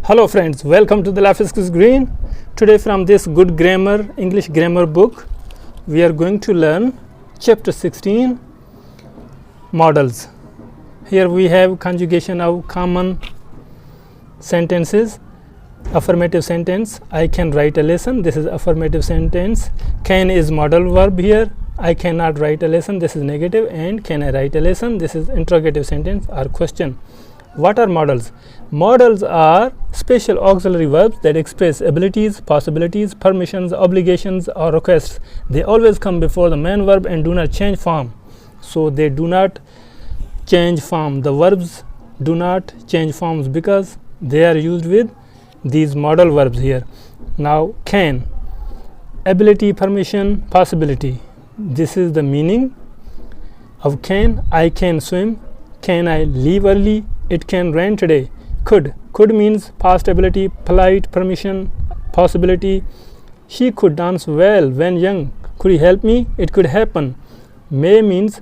Hello friends, welcome to the Life Skills Green. Today from this good grammar, English grammar book, we are going to learn chapter 16, Modals. Here we have conjugation of common sentences. Affirmative sentence, I can write a lesson. This is affirmative sentence. Can is modal verb here. I cannot write a lesson. This is negative. And can I write a lesson? This is interrogative sentence or question. What are modals? Modals are special auxiliary verbs that express abilities, possibilities, permissions, obligations, or requests. They always come before the main verb and do not change form. So they do not change form. The verbs do not change forms because they are used with these modal verbs here. Now, can, ability, permission, possibility. This is the meaning of can. I can swim. Can I leave early? It can rain today. Could means past ability, polite, permission, possibility. She could dance well when young. Could he help me? It could happen. May means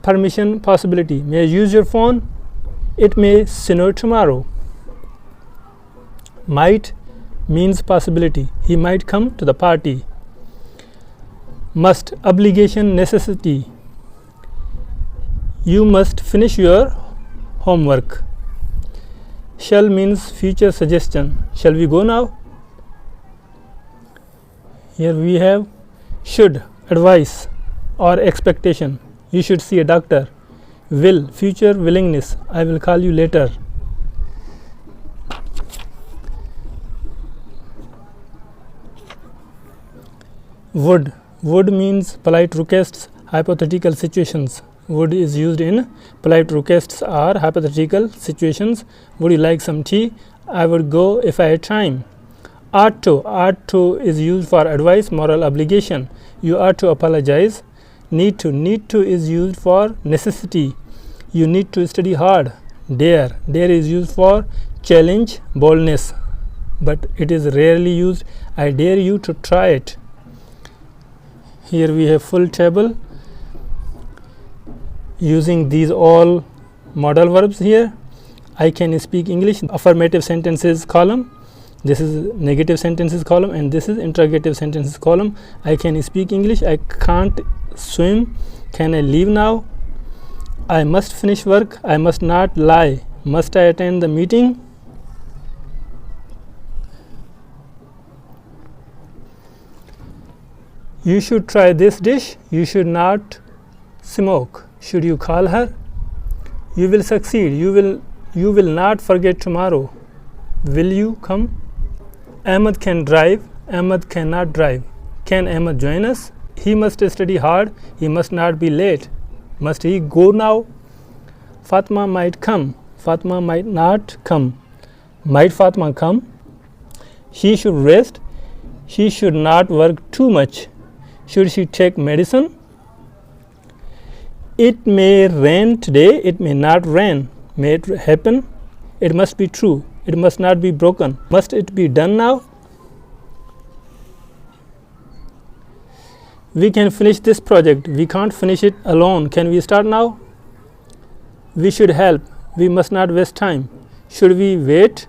permission, possibility. May I use your phone? It may snow tomorrow. Might means possibility. He might come to the party. Must, obligation, necessity. You must finish your homework. Shall means future suggestion. Shall we go now? Here we have should, advice or expectation. You should see a doctor. Will, future willingness. I will call you later. Would means polite requests, hypothetical situations. Would is used in polite requests or hypothetical situations. Would you like some tea? I would go if I had time. Ought to is used for advice, moral obligation. You ought to apologize. Need to is used for necessity. You need to study hard. Dare is used for challenge, boldness, but it is rarely used. I dare you to try it. Here we have full table using these all modal verbs here. I can speak English, affirmative sentences column. This is negative sentences column and this is interrogative sentences column. I can speak English. I can't swim. Can I leave now? I must finish work. I must not lie. Must I attend the meeting? You should try this dish. You should not smoke. Should you call her? You will succeed. You will not forget tomorrow. Will you come? Ahmed can drive. Ahmed cannot drive. Can Ahmed join us? He must study hard. He must not be late. Must he go now? Fatma might come. Fatma might not come. Might Fatma come? She should rest. She should not work too much. Should she take medicine? It may rain today, it may not rain. May it happen? It must be true. It must not be broken. Must it be done now? We can finish this project. We can't finish it alone. Can we start now? We should help. We must not waste time. Should we wait?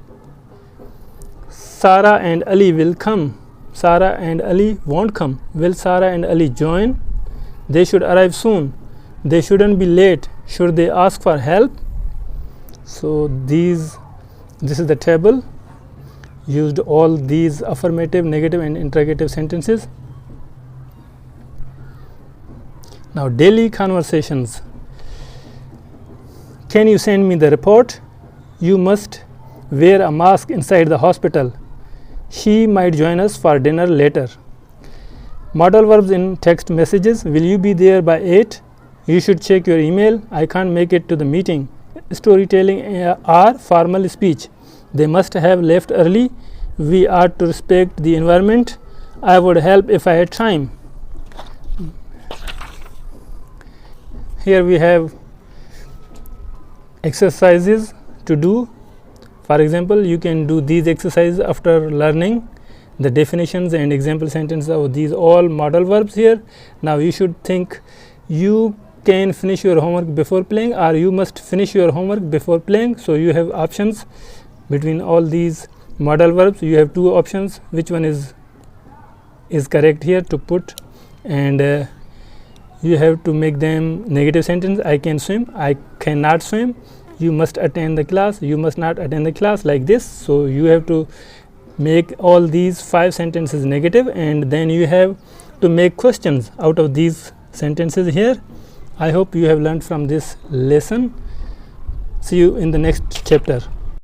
Sarah and Ali will come. Sarah and Ali won't come. Will Sarah and Ali join? They should arrive soon. They shouldn't be late. Should they ask for help? So this is the table. Used all these affirmative, negative and interrogative sentences. Now daily conversations. Can you send me the report? You must wear a mask inside the hospital. She might join us for dinner later. Modal verbs in text messages. Will you be there by 8? You should check your email. I can't make it to the meeting. Storytelling or formal speech. They must have left early. We ought to respect the environment. I would help if I had time. Here we have exercises to do. For example, you can do these exercises after learning the definitions and example sentences of these all modal verbs here. Now you should think you can finish your homework before playing or you must finish your homework before playing. So you have options between all these modal verbs. You have two options, which one is correct here to put, and you have to make them negative sentence. I can swim, I cannot swim, you must attend the class, you must not attend the class, like this. So you have to make all these 5 sentences negative, and then you have to make questions out of these sentences here. I hope you have learned from this lesson. See you in the next chapter.